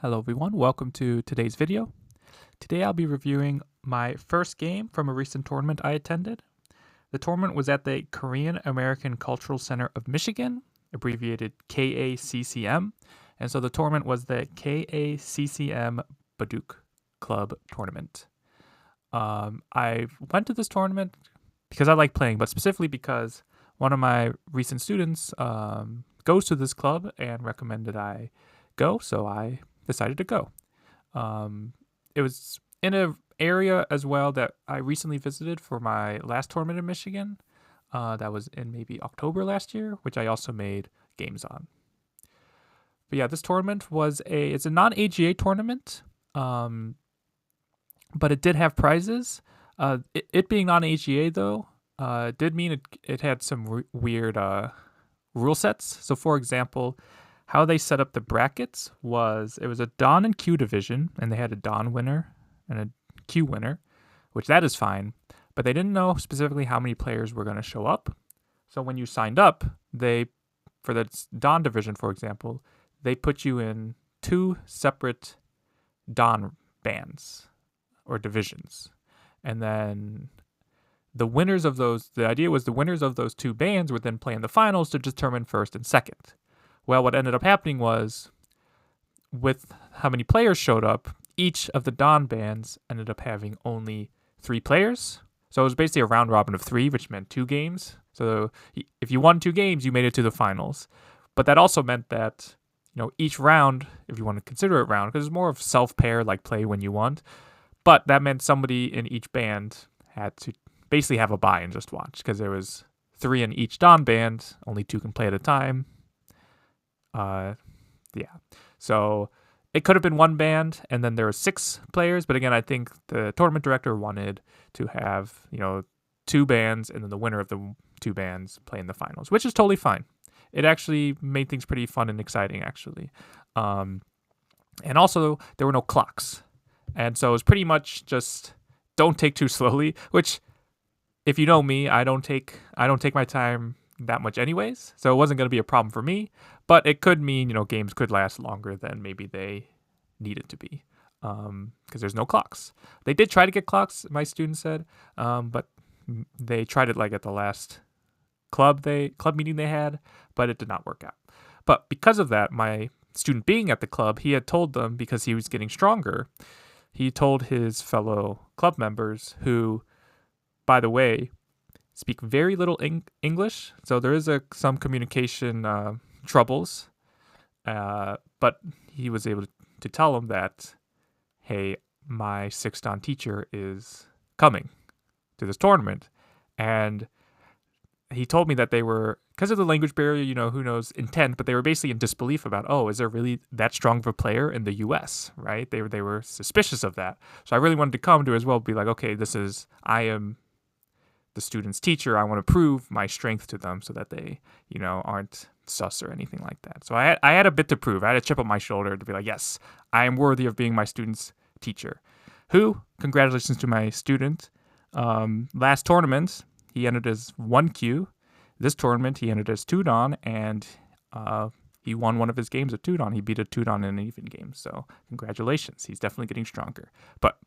Hello everyone, welcome to today's video. Today I'll be reviewing my first game from a recent tournament I attended. The tournament was at the Korean American Cultural Center of Michigan, abbreviated KACCM, and so the tournament was the KACCM Baduk Club Tournament. I went to this tournament because I like playing, but specifically because one of my recent students goes to this club and recommended I go, so I decided to go. It was in an area as well that I recently visited for my last tournament in Michigan. That was in maybe October last year, which I also made games on. But yeah, this tournament it's a non-AGA tournament, but it did have prizes. It being non-AGA though, did mean it had some weird rule sets. So for example, how they set up the brackets was it was a Dawn and Q division, and they had a Dawn winner and a Q winner, which that is fine, but they didn't know specifically how many players were going to show up. So when you signed up, for the Dawn division, for example, they put you in two separate Dawn bands or divisions. And then the idea was the winners of those two bands would then play in the finals to determine first and second. Well, what ended up happening was, with how many players showed up, each of the Dawn bands ended up having only 3 players. So it was basically a round robin of 3, which meant 2 games. So if you won 2 games, you made it to the finals. But that also meant that, each round, if you want to consider it round, because it's more of self-pair, like play when you want. But that meant somebody in each band had to basically have a bye and just watch, because there was 3 in each Dawn band, only 2 can play at a time. So it could have been one band, and then there were 6 players. But again, I think the tournament director wanted to have 2 bands, and then the winner of the 2 bands play in the finals, which is totally fine. It actually made things pretty fun and exciting, actually. And also there were no clocks, and so it was pretty much just don't take too slowly. Which, if you know me, I don't take my time that much anyways, so it wasn't going to be a problem for me, but it could mean games could last longer than maybe they needed to be, because there's no clocks. They did try to get clocks, my student said, but they tried it like at the last club meeting they had, but it did not work out. But because of that, my student being at the club, he had told them, because he was getting stronger, he told his fellow club members, who, by the way, speak very little English, so there is some communication troubles. But he was able to tell them that, hey, my 6th Dan teacher is coming to this tournament, and he told me that they were, because of the language barrier, who knows intent, but they were basically in disbelief about, is there really that strong of a player in the U.S., right? They were suspicious of that. So I really wanted to come to as well be like, okay, I am the student's teacher. I want to prove my strength to them so that they, aren't sus or anything like that. So I had a bit to prove. I had a chip on my shoulder to be like, yes, I am worthy of being my student's teacher. Congratulations to my student. Last tournament, he entered as 1Q. This tournament, he entered as 2 Dan, and he won one of his games at 2 Dan. He beat a 2 Dan in an even game. So congratulations. He's definitely getting stronger. But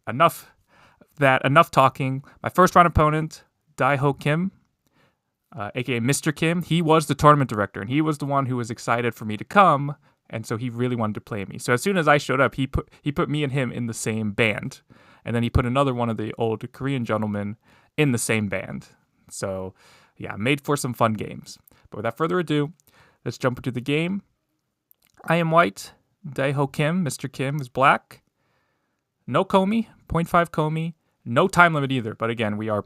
enough talking. My first round opponent, Dae Ho Kim, a.k.a. Mr. Kim, he was the tournament director, and he was the one who was excited for me to come, and so he really wanted to play me. So as soon as I showed up, he put me and him in the same band, and then he put another one of the old Korean gentlemen in the same band. So yeah, made for some fun games. But without further ado, let's jump into the game. I am white. Dae Ho Kim, Mr. Kim, is black. No Komi, 0.5 Komi. No time limit either, but again, we are,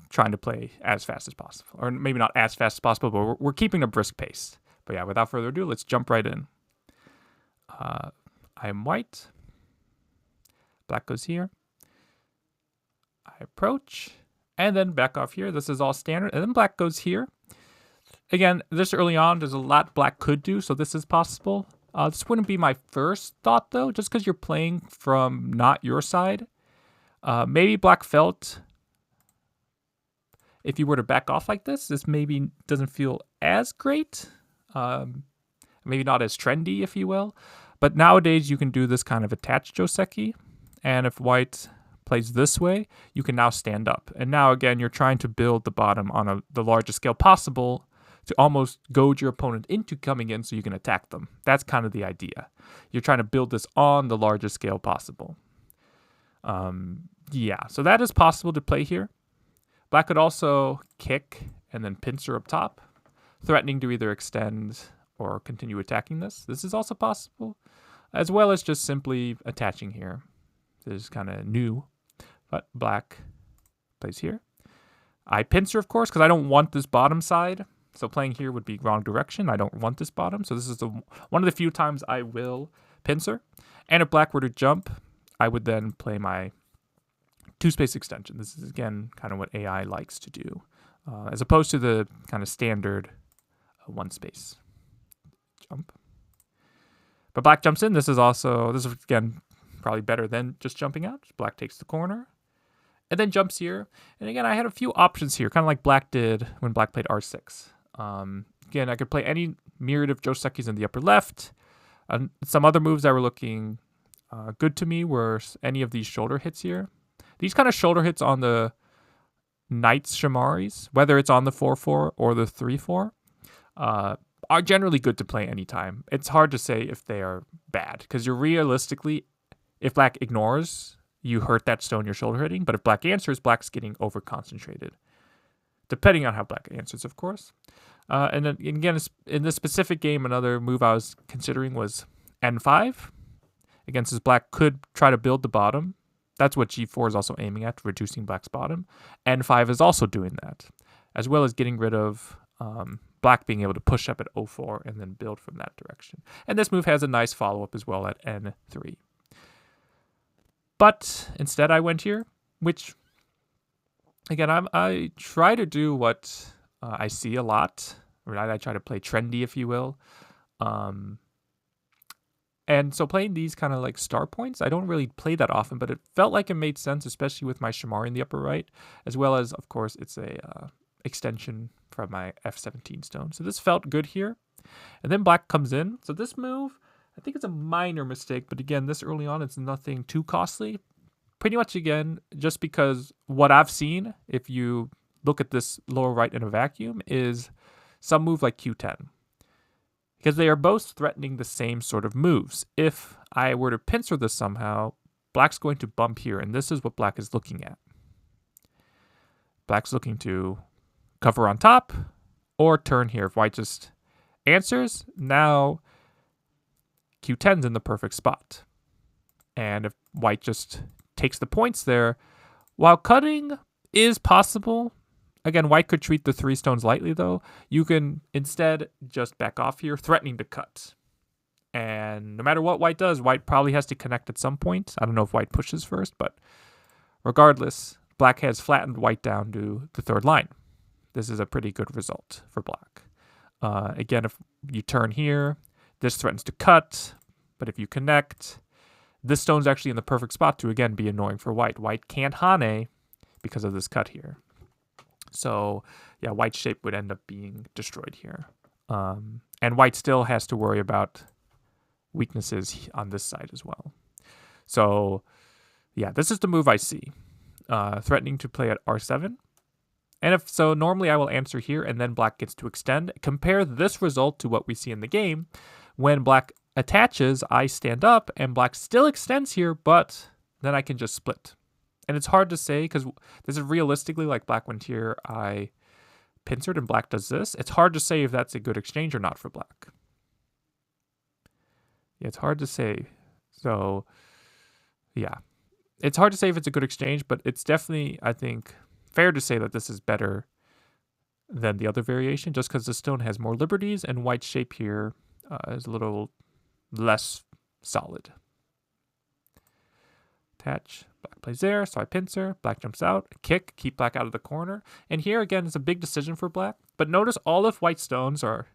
trying to play as fast as possible. Or maybe not as fast as possible, but we're keeping a brisk pace. But yeah, without further ado, let's jump right in. I am white. Black goes here. I approach. And then back off here. This is all standard. And then black goes here. Again, this early on, there's a lot black could do, so this is possible. This wouldn't be my first thought, though, just because you're playing from not your side. Maybe black felt, if you were to back off like this maybe doesn't feel as great. Maybe not as trendy, if you will. But nowadays you can do this kind of attached joseki, and if white plays this way, you can now stand up. And now again, you're trying to build the bottom on the largest scale possible to almost goad your opponent into coming in so you can attack them. That's kind of the idea. You're trying to build this on the largest scale possible. Yeah, so that is possible to play here. Black could also kick and then pincer up top, threatening to either extend or continue attacking this. This is also possible, as well as just simply attaching here. This is kind of new, but black plays here. I pincer, of course, because I don't want this bottom side. So playing here would be wrong direction. I don't want this bottom. So this is one of the few times I will pincer. And if black were to jump, I would then play my two-space extension. This is, again, kind of what AI likes to do, as opposed to the kind of standard one-space jump. But black jumps in. This is, again, probably better than just jumping out. Black takes the corner and then jumps here. And again, I had a few options here, kind of like black did when black played R6. Again, I could play any myriad of josekis in the upper left. Some other moves that were looking good to me were any of these shoulder hits here. These kind of shoulder hits on the Knight's Shimaris, whether it's on the 4-4 or the 3-4, are generally good to play anytime. It's hard to say if they are bad, because you're realistically, if black ignores, you hurt that stone you're shoulder hitting, but if black answers, black's getting over-concentrated. Depending on how black answers, of course. And then again, in this specific game, another move I was considering was N5. Again, since black could try to build the bottom, that's what G4 is also aiming at, reducing black's bottom. N5 is also doing that, as well as getting rid of black being able to push up at O4 and then build from that direction. And this move has a nice follow-up as well at N3. But instead I went here, which, again, I try to do what I see a lot. Right? I try to play trendy, if you will. And so playing these kind of like star points, I don't really play that often, but it felt like it made sense, especially with my Shimari in the upper right, as well as, of course, it's a extension from my F17 stone. So this felt good here. And then black comes in. So this move, I think it's a minor mistake, but again, this early on, it's nothing too costly. Pretty much, again, just because what I've seen, if you look at this lower right in a vacuum, is some move like Q10. Because they are both threatening the same sort of moves. If I were to pincer this somehow, black's going to bump here, and this is what black is looking at. Black's looking to cover on top or turn here. If white just answers, now Q10's in the perfect spot. And if white just takes the points there, while cutting is possible, again, white could treat the 3 stones lightly, though. You can instead just back off here, threatening to cut. And no matter what white does, white probably has to connect at some point. I don't know if white pushes first, but regardless, black has flattened white down to the 3rd line. This is a pretty good result for black. Again, if you turn here, this threatens to cut. But if you connect, this stone's actually in the perfect spot to, again, be annoying for white. White can't Hane because of this cut here. So, yeah, white's shape would end up being destroyed here. And white still has to worry about weaknesses on this side as well. So, yeah, this is the move I see. Threatening to play at R7. And if so, normally I will answer here, and then black gets to extend. Compare this result to what we see in the game. When black attaches, I stand up, and black still extends here, but then I can just split. And it's hard to say, because this is realistically like black went here, I pincered, and black does this. It's hard to say if that's a good exchange or not for black. Yeah, it's hard to say. So, yeah. It's hard to say if it's a good exchange, but it's definitely, I think, fair to say that this is better than the other variation, just because the stone has more liberties, and white's shape here is a little less solid. Attach. Black plays there, so I pincer. Black jumps out. Kick, keep black out of the corner. And here again is a big decision for black. But notice all of white stones are,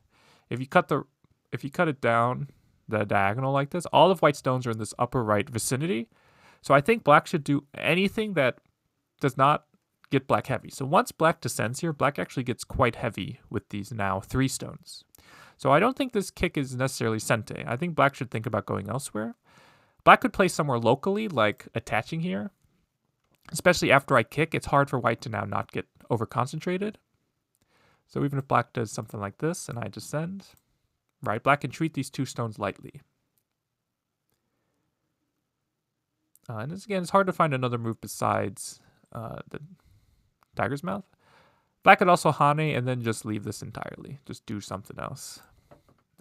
if you cut it down the diagonal like this, all of white stones are in this upper right vicinity. So I think black should do anything that does not get black heavy. So once black descends here, black actually gets quite heavy with these now 3 stones. So I don't think this kick is necessarily sente. I think black should think about going elsewhere. Black could play somewhere locally, like attaching here. Especially after I kick, it's hard for white to now not get over-concentrated. So even if black does something like this and I descend, right, black can treat these 2 stones lightly. And this, again, it's hard to find another move besides the Tiger's Mouth. Black could also Hane and then just leave this entirely. Just do something else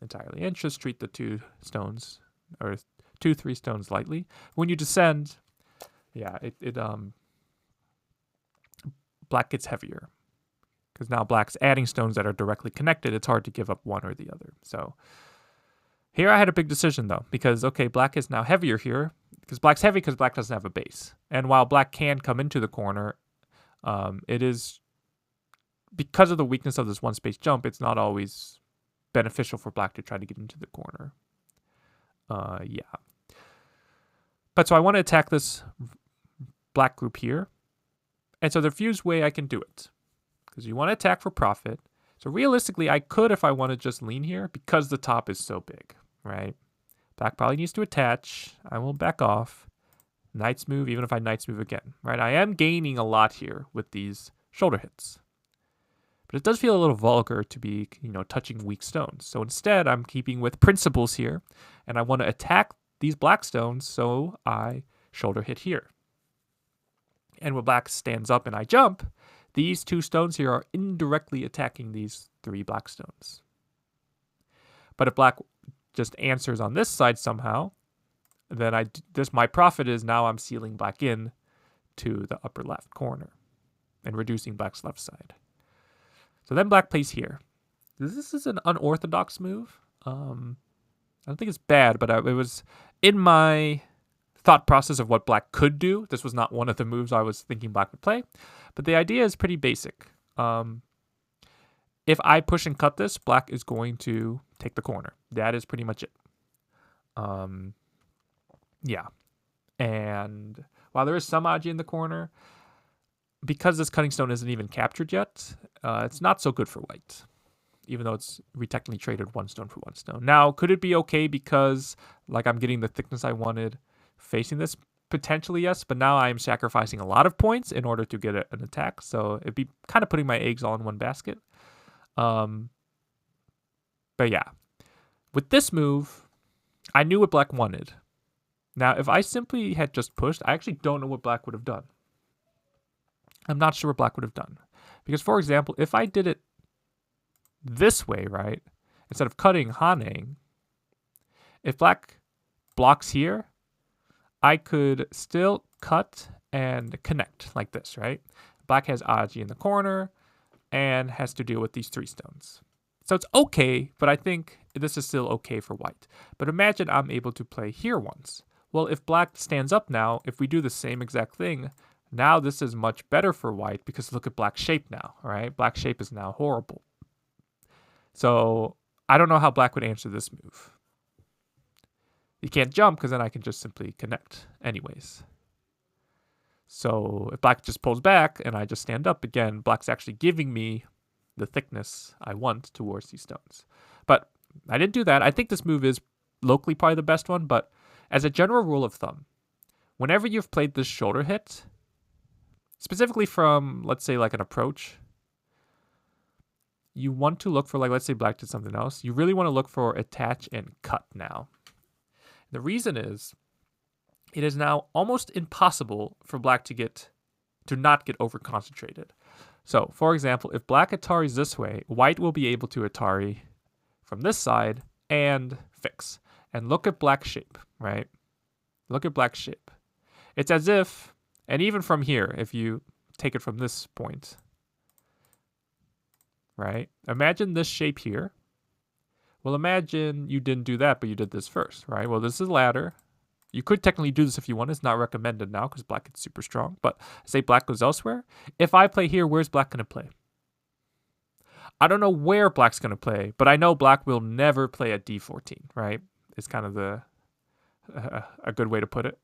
entirely. And just treat the 2 stones, or 2, 3 stones lightly. When you descend, yeah, black gets heavier. Because now black's adding stones that are directly connected. It's hard to give up one or the other. So here I had a big decision, though. Because, okay, black is now heavier here. Because black's heavy because black doesn't have a base. And while black can come into the corner, it is, because of the weakness of this 1 space jump, it's not always beneficial for black to try to get into the corner. Yeah. But so I want to attack this black group here. And so the fused way I can do it, because you want to attack for profit. So realistically, I could, if I want to, just lean here because the top is so big, right? Black probably needs to attach. I will back off. Knight's move, even if I knight's move again, right? I am gaining a lot here with these shoulder hits. But it does feel a little vulgar to be, touching weak stones. So instead, I'm keeping with principles here, and I want to attack these black stones, so I shoulder hit here. And when black stands up and I jump, these 2 stones here are indirectly attacking these 3 black stones. But if black just answers on this side somehow, then my profit is now I'm sealing black in to the upper left corner and reducing black's left side. So then black plays here. This is an unorthodox move. I don't think it's bad, but it was in my thought process of what black could do. This was not one of the moves I was thinking black would play, but the idea is pretty basic. If I push and cut this, black is going to take the corner. That is pretty much it. Yeah. And while there is some Aji in the corner, because this cutting stone isn't even captured yet, it's not so good for white, even though we technically traded 1 stone for 1 stone. Now, could it be okay because I'm getting the thickness I wanted facing this? Potentially, yes, but now I am sacrificing a lot of points in order to get an attack, so it'd be kind of putting my eggs all in one basket. But yeah, with this move, I knew what black wanted. Now, if I simply had just pushed, I actually don't know what black would have done. I'm not sure what black would have done. Because, for example, if I did it this way, right, instead of cutting Haneing, if black blocks here, I could still cut and connect like this, right? Black has Aji in the corner and has to deal with these 3 stones. So it's okay, but I think this is still okay for white. But imagine I'm able to play here once. Well, if black stands up now, if we do the same exact thing, now this is much better for white because look at black's shape now, right? Black's shape is now horrible. So I don't know how black would answer this move. You can't jump because then I can just simply connect anyways. So if black just pulls back and I just stand up again, black's actually giving me the thickness I want towards these stones. But I didn't do that. I think this move is locally probably the best one, but as a general rule of thumb, whenever you've played this shoulder hit, specifically from, let's say, an approach, you want to look for, let's say black did something else. You really want to look for attach and cut now. The reason is, it is now almost impossible for black to not get over-concentrated. So, for example, if black Ataris this way, white will be able to Atari from this side and fix. And look at black's shape, right? Look at black's shape. It's as if, and even from here, if you take it from this point, right? Imagine this shape here. Well, imagine you didn't do that, but you did this first, right? Well, this is ladder. You could technically do this if you want. It's not recommended now because black is super strong. But say black goes elsewhere. If I play here, where's black going to play? I don't know where black's going to play, but I know black will never play at D14, right? It's kind of a good way to put it.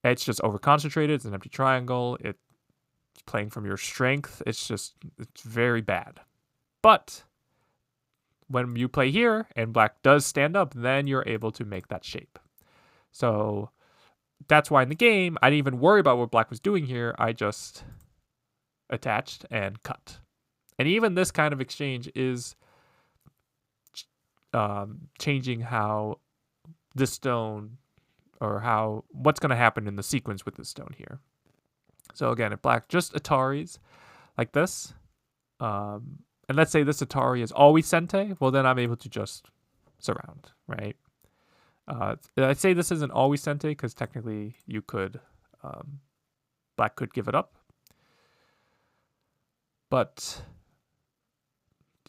It's just over-concentrated. It's an empty triangle. It's playing from your strength. It's very bad. But when you play here and black does stand up, then you're able to make that shape. So that's why in the game, I didn't even worry about what black was doing here. I just attached and cut. And even this kind of exchange is changing how this stone, or what's going to happen in the sequence with this stone here. So again, if black just Ataris like this, and let's say this Atari is always Sente, well then I'm able to just surround, right? I say this isn't always Sente because technically you could, black could give it up. But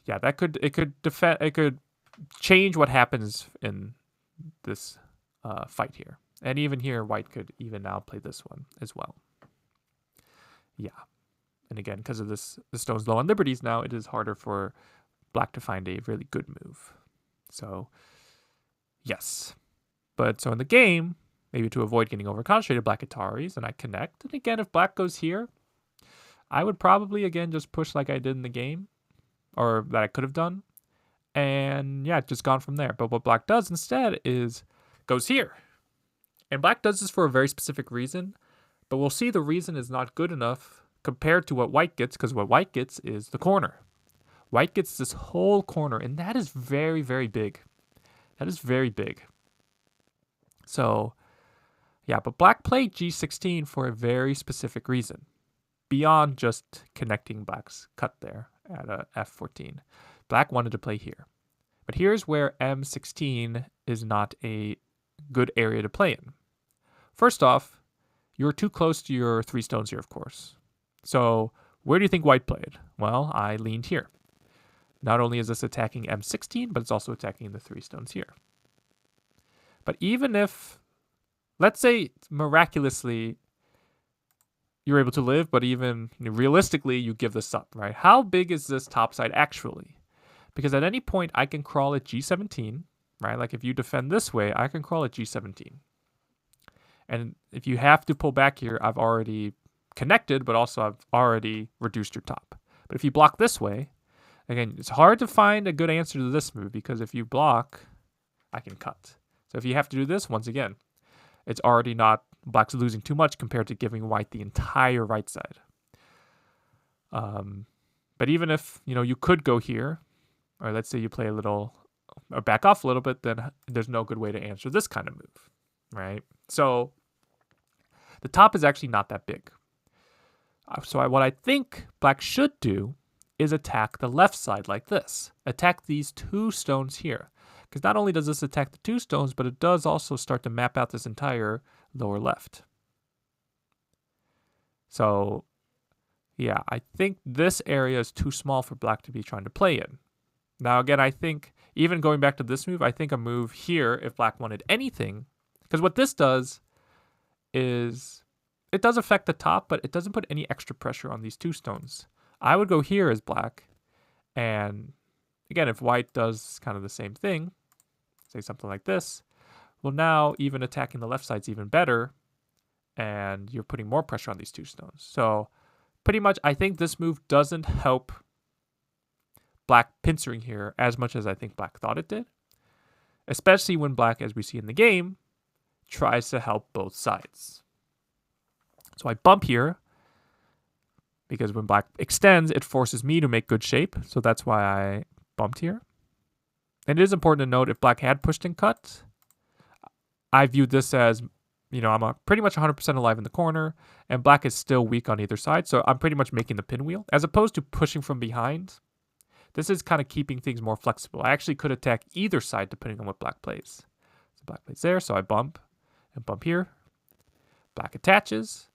yeah, it could change what happens in this fight here. And even here, white could even now play this one as well. Yeah. And again, because of the stone's low on liberties now, it is harder for black to find a really good move. So, yes. But so in the game, maybe to avoid getting overconcentrated, black Ataris, and I connect. And again, if black goes here, I would probably, again, just push like I did in the game, or that I could have done. And yeah, just gone from there. But what black does instead is goes here. And black does this for a very specific reason, but we'll see the reason is not good enough compared to what white gets, because what white gets is the corner. White gets this whole corner, and that is very, very big. That is very big. So, yeah, but black played G16 for a very specific reason, beyond just connecting black's cut there at a F14. Black wanted to play here. But here's where M16 is not a good area to play in. First off, you're too close to your 3 stones here, of course. So where do you think white played? Well, I leaned here. Not only is this attacking M16, but it's also attacking the 3 stones here. But even if, let's say miraculously, you're able to live, but even realistically, you give this up, right? How big is this top side actually? Because at any point, I can crawl at G17, right? Like if you defend this way, I can crawl at G17. And if you have to pull back here, I've already connected, but also I've already reduced your top. But if you block this way, again, it's hard to find a good answer to this move because if you block, I can cut. So if you have to do this, once again, it's already not, black's losing too much compared to giving white the entire right side. But even if, you could go here, or let's say you play a little, or back off a little bit, then there's no good way to answer this kind of move, right? So the top is actually not that big. So what I think black should do is attack the left side like this. Attack these 2 stones here. Because not only does this attack the 2 stones, but it does also start to map out this entire lower left. So, yeah, I think this area is too small for black to be trying to play in. Now, again, I think, even going back to this move, I think a move here, if black wanted anything, because what this does is, it does affect the top, but it doesn't put any extra pressure on these 2 stones. I would go here as black, and again, if white does kind of the same thing, say something like this, well now even attacking the left side's even better, and you're putting more pressure on these 2 stones. So pretty much I think this move doesn't help black pincering here as much as I think black thought it did, especially when black, as we see in the game, tries to help both sides. So I bump here, because when black extends, it forces me to make good shape. So that's why I bumped here. And it is important to note, if black had pushed and cut, I viewed this as, I'm pretty much 100% alive in the corner, and black is still weak on either side. So I'm pretty much making the pinwheel. As opposed to pushing from behind, this is kind of keeping things more flexible. I actually could attack either side depending on what black plays. So black plays there, so I bump and bump here. Black attaches.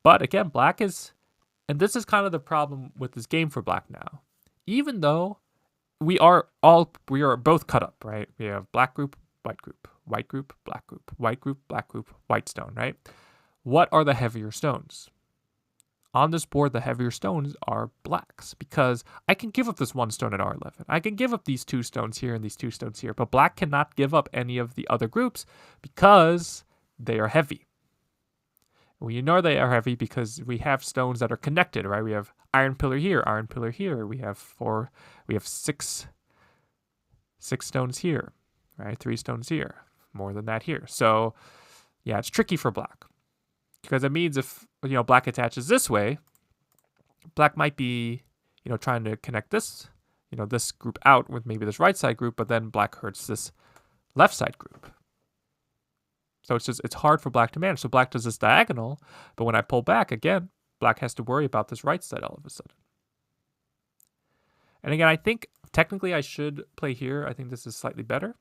But again, black is, and this is kind of the problem with this game for black now. Even though we are both cut up, right? We have black group, white group, white group, black group, white group, black group, white stone, right? What are the heavier stones? On this board, the heavier stones are blacks, because I can give up this 1 stone at R11. I can give up these 2 stones here and these 2 stones here, but black cannot give up any of the other groups because they are heavy. We know they are heavy because we have stones that are connected, right? We have iron pillar here, iron pillar here. We have 6 6 stones here, right? 3 stones here, more than that here. So yeah, it's tricky for black because it means if, black attaches this way, black might be, trying to connect this, this group out with maybe this right side group, but then black hurts this left side group. So it's hard for black to manage. So black does this diagonal, but when I pull back again, black has to worry about this right side all of a sudden. And again, I think technically I should play here. I think this is slightly better.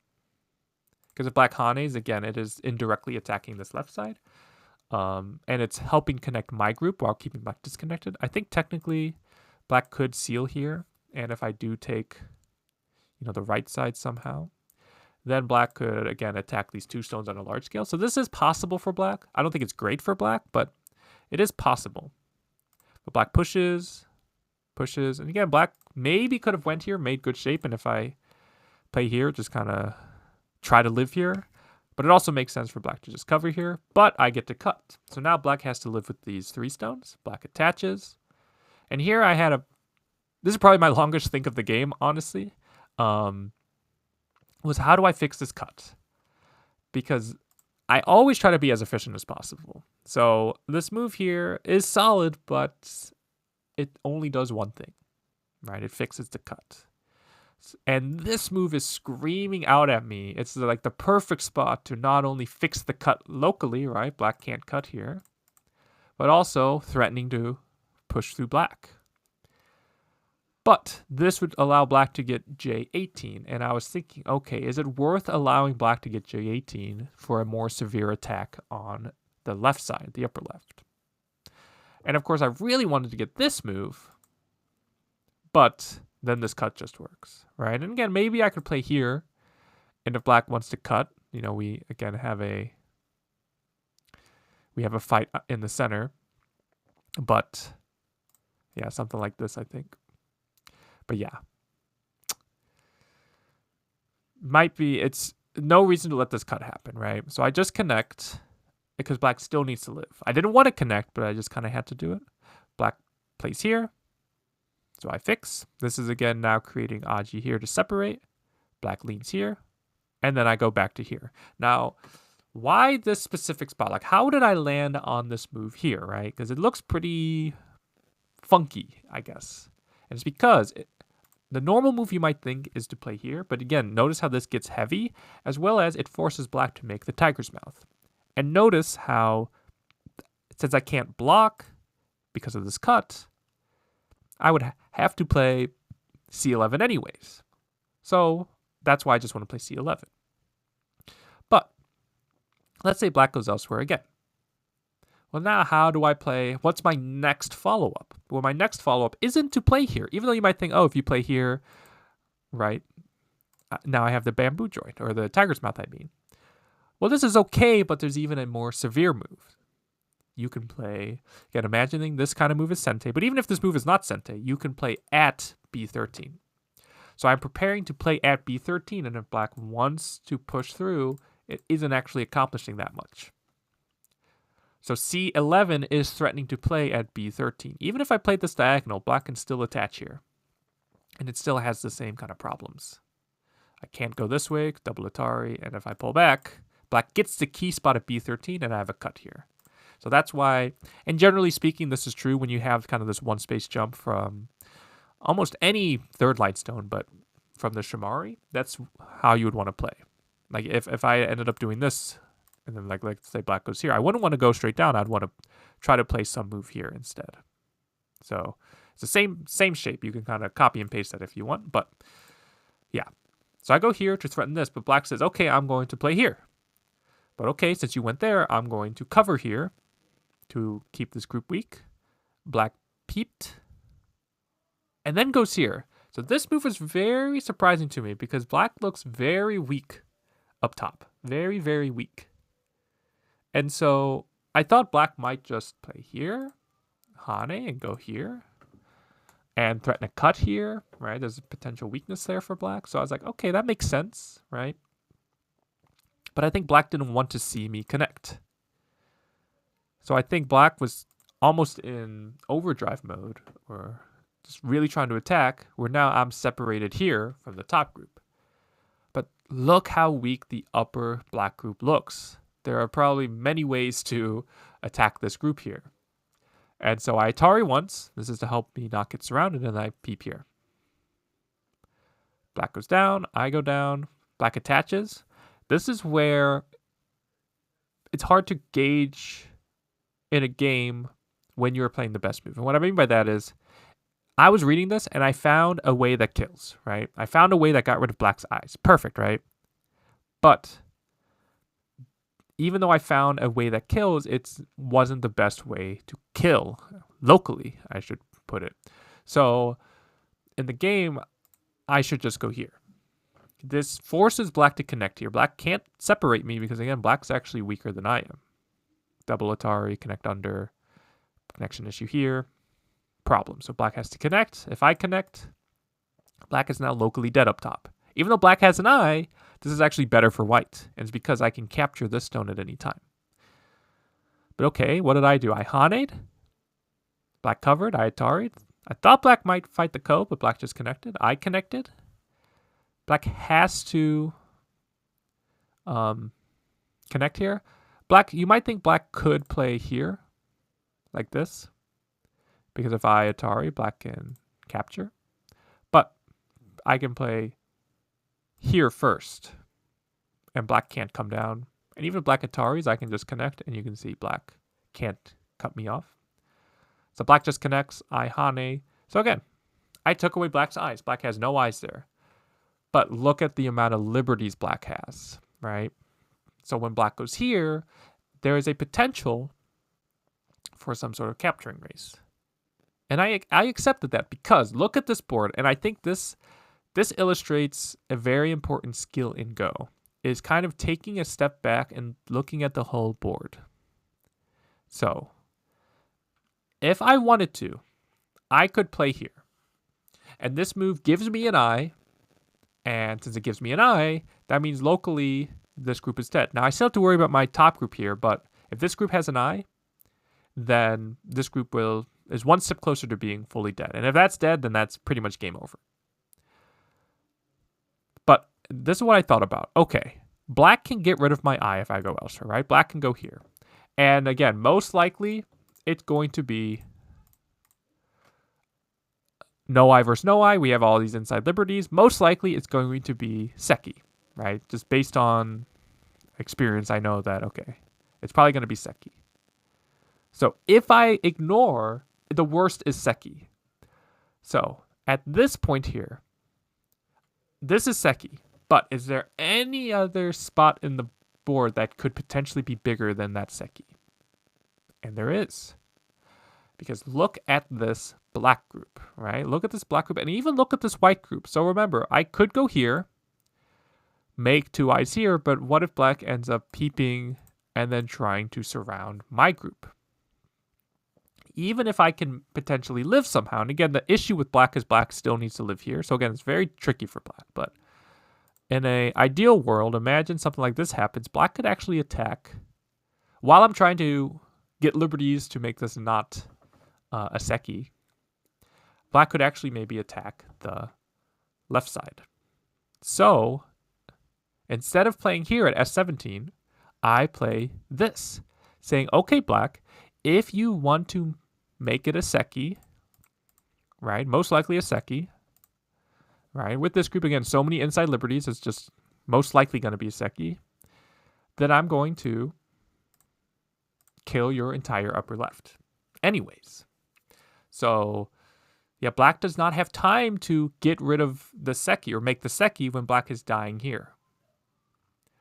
Because if black hanes, again, it is indirectly attacking this left side. And it's helping connect my group while keeping black disconnected. I think technically black could seal here. And if I do take, the right side somehow, then black could, again, attack these 2 stones on a large scale. So this is possible for black. I don't think it's great for black, but it is possible. But black pushes. And again, black maybe could have went here, made good shape. And if I play here, just kind of try to live here. But it also makes sense for black to just cover here. But I get to cut. So now black has to live with these 3 stones. Black attaches. And here I had this is probably my longest think of the game, honestly. Was how do I fix this cut? Because I always try to be as efficient as possible. So this move here is solid, but it only does one thing, right? It fixes the cut. And this move is screaming out at me. It's like the perfect spot to not only fix the cut locally, right? Black can't cut here, but also threatening to push through black. But this would allow black to get J18. And I was thinking, okay, is it worth allowing black to get J18 for a more severe attack on the left side, the upper left? And of course, I really wanted to get this move, but then this cut just works, right? And again, maybe I could play here. And if black wants to cut, we again have a fight in the center. But yeah, something like this, I think. But yeah, it's no reason to let this cut happen, right? So I just connect because black still needs to live. I didn't want to connect, but I just kind of had to do it. Black plays here. So I fix. This is again now creating Aji here to separate. Black leans here. And then I go back to here. Now, why this specific spot? Like, how did I land on this move here, right? Because it looks pretty funky, I guess. And it's because the normal move you might think is to play here. But again, notice how this gets heavy, as well as it forces black to make the tiger's mouth. And notice how, since I can't block because of this cut, I would have to play C11 anyways. So that's why I just want to play C11. But let's say black goes elsewhere again. Well, now how do I play? What's my next follow-up? Well, my next follow-up isn't to play here. Even though you might think, oh, if you play here, right, now I have the bamboo joint, or the tiger's mouth, I mean. Well, this is okay, but there's even a more severe move. You can play, again, imagining this kind of move is sente, but even if this move is not sente, you can play at B13. So I'm preparing to play at B13, and if black wants to push through, it isn't actually accomplishing that much. So C11 is threatening to play at B13. Even if I played this diagonal, black can still attach here. And it still has the same kind of problems. I can't go this way, double Atari, and if I pull back, black gets the key spot at B13, and I have a cut here. So that's why, and generally speaking, this is true when you have kind of this one space jump from almost any third light stone, but from the Shamari, that's how you would want to play. Like if I ended up doing this, and then like let's say black goes here, I wouldn't want to go straight down. I'd want to try to play some move here instead. So it's the same shape. You can kind of copy and paste that if you want, but yeah. So I go here to threaten this, but black says, okay, I'm going to play here. But okay, since you went there, I'm going to cover here to keep this group weak. Black peeped and then goes here. So this move was very surprising to me because black looks very weak up top. Very, very weak. And so I thought black might just play here, Hane, and go here, and threaten a cut here, right? There's a potential weakness there for black. So I was like, okay, that makes sense, right? But I think black didn't want to see me connect. So I think black was almost in overdrive mode, or just really trying to attack, where now I'm separated here from the top group. But look how weak the upper black group looks. There are probably many ways to attack this group here. And so I Atari once. This is to help me not get surrounded, and I peep here. Black goes down, I go down, black attaches. This is where it's hard to gauge in a game when you're playing the best move. And what I mean by that is, I was reading this and I found a way that kills, right? I found a way that got rid of black's eyes. Perfect, right? But even though I found a way that kills, it wasn't the best way to kill locally, I should put it. So in the game, I should just go here. This forces black to connect here. Black can't separate me because, again, black's actually weaker than I am. Double Atari, connect under, connection issue here. Problem. So black has to connect. If I connect, black is now locally dead up top. Even though black has an eye, this is actually better for white. And it's because I can capture this stone at any time. But okay, what did I do? I Haned. Black covered. I Atari'd. I thought black might fight the Ko, but black just connected. I connected. Black has to connect here. Black, you might think black could play here, like this. Because if I Atari, black can capture. But I can play here first. And black can't come down. And even if black Ataris, I can just connect. And you can see black can't cut me off. So black just connects. I Hane. So again, I took away black's eyes. Black has no eyes there. But look at the amount of liberties black has, right? So when black goes here, there is a potential for some sort of capturing race. And I accepted that because look at this board, and I think this illustrates a very important skill in Go, is kind of taking a step back and looking at the whole board. So, if I wanted to, I could play here. And this move gives me an eye, and since it gives me an eye, that means locally this group is dead. Now, I still have to worry about my top group here, but if this group has an eye, then this group is one step closer to being fully dead. And if that's dead, then that's pretty much game over. But this is what I thought about. Okay, black can get rid of my eye if I go elsewhere, right? Black can go here. And again, most likely, it's going to be no eye versus no eye. We have all these inside liberties. Most likely, it's going to be Seki, right? Just based on experience, I know that, okay, it's probably going to be Seki. So if I ignore, the worst is Seki. So at this point here, this is Seki. But is there any other spot in the board that could potentially be bigger than that Seki? And there is. Because look at this black group, right? Look at this black group and even look at this white group. So remember, I could go here, make two eyes here, but what if black ends up peeping and then trying to surround my group? Even if I can potentially live somehow. And again, the issue with black is black still needs to live here. So again, it's very tricky for black. But in an ideal world, imagine something like this happens. Black could actually attack while I'm trying to get liberties to make this not a Seki. Black could actually maybe attack the left side. So instead of playing here at S17, I play this, saying, okay, black, if you want to make it a Seki, right? Most likely a Seki, right? With this group, again, so many inside liberties, it's just most likely going to be a Seki. Then I'm going to kill your entire upper left. Anyways. So, yeah, black does not have time to get rid of the Seki or make the Seki when black is dying here.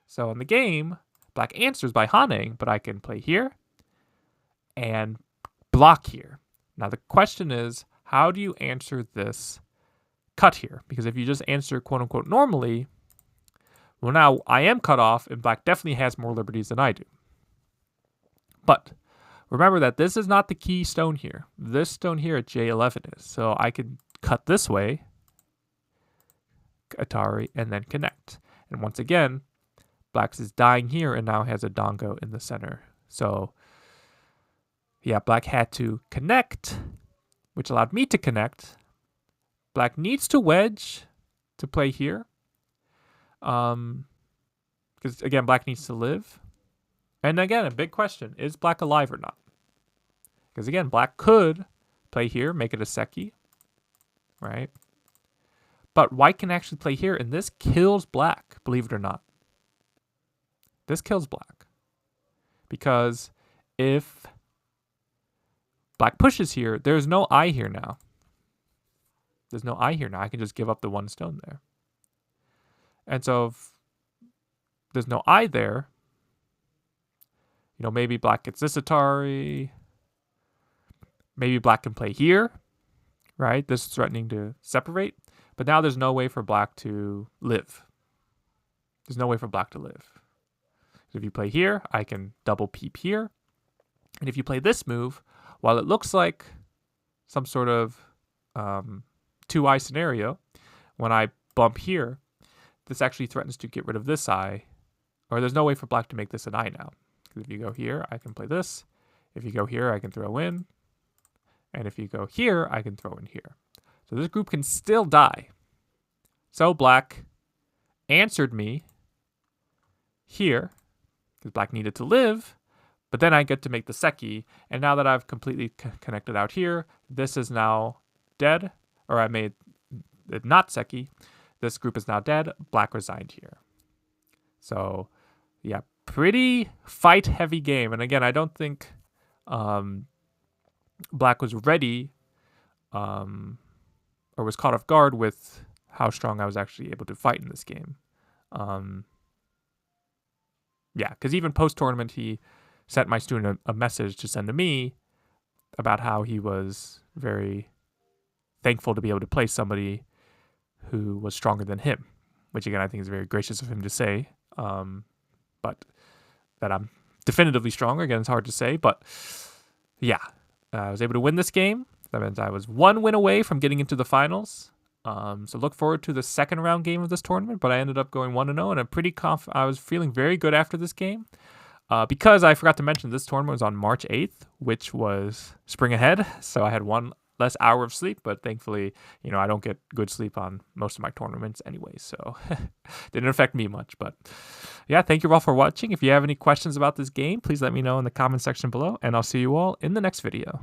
So in the game, black answers by Haneing, but I can play here and block here. Now the question is, how do you answer this cut here? Because if you just answer quote unquote normally, well, now I am cut off and black definitely has more liberties than I do. But remember that this is not the key stone here. This stone here at J11 is. So I can cut this way, Atari, and then connect. And once again, black's is dying here and now has a dongo in the center. So yeah, black had to connect, which allowed me to connect. Black needs to wedge to play here. Because, again, black needs to live. And, again, a big question. Is black alive or not? Because, again, black could play here, make it a Seki. Right? But white can actually play here, and this kills black, believe it or not. This kills black. Because if black pushes here, there's no I here now. There's no I here now. I can just give up the 1 stone there. And so if there's no I there, you know, maybe black gets this Atari. Maybe black can play here, right? This is threatening to separate. But now there's no way for black to live. There's no way for black to live. So if you play here, I can double peep here. And if you play this move, while it looks like some sort of 2I scenario, when I bump here, this actually threatens to get rid of this I, or there's no way for black to make this an I now. Because if you go here, I can play this. If you go here, I can throw in. And if you go here, I can throw in here. So this group can still die. So black answered me here, because black needed to live, but then I get to make the Seki, and now that I've completely connected out here, this is now dead, or I made it not Seki, this group is now dead, black resigned here. So, yeah, pretty fight-heavy game, and again, I don't think black was ready, or was caught off guard with how strong I was actually able to fight in this game. Yeah, because even post-tournament, he sent my student a message to send to me about how he was very thankful to be able to play somebody who was stronger than him, which, again, I think is very gracious of him to say. But that I'm definitively stronger, again, it's hard to say. But, yeah, I was able to win this game. That means I was 1 win away from getting into the finals. So look forward to the second round game of this tournament, but I ended up going 1-0, and I'm pretty I was feeling very good after this game. Because I forgot to mention this tournament was on March 8th, which was spring ahead, so I had 1 less hour of sleep, but thankfully, you know, I don't get good sleep on most of my tournaments anyway, so didn't affect me much. But yeah, thank you all for watching. If you have any questions about this game, please let me know in the comment section below, and I'll see you all in the next video.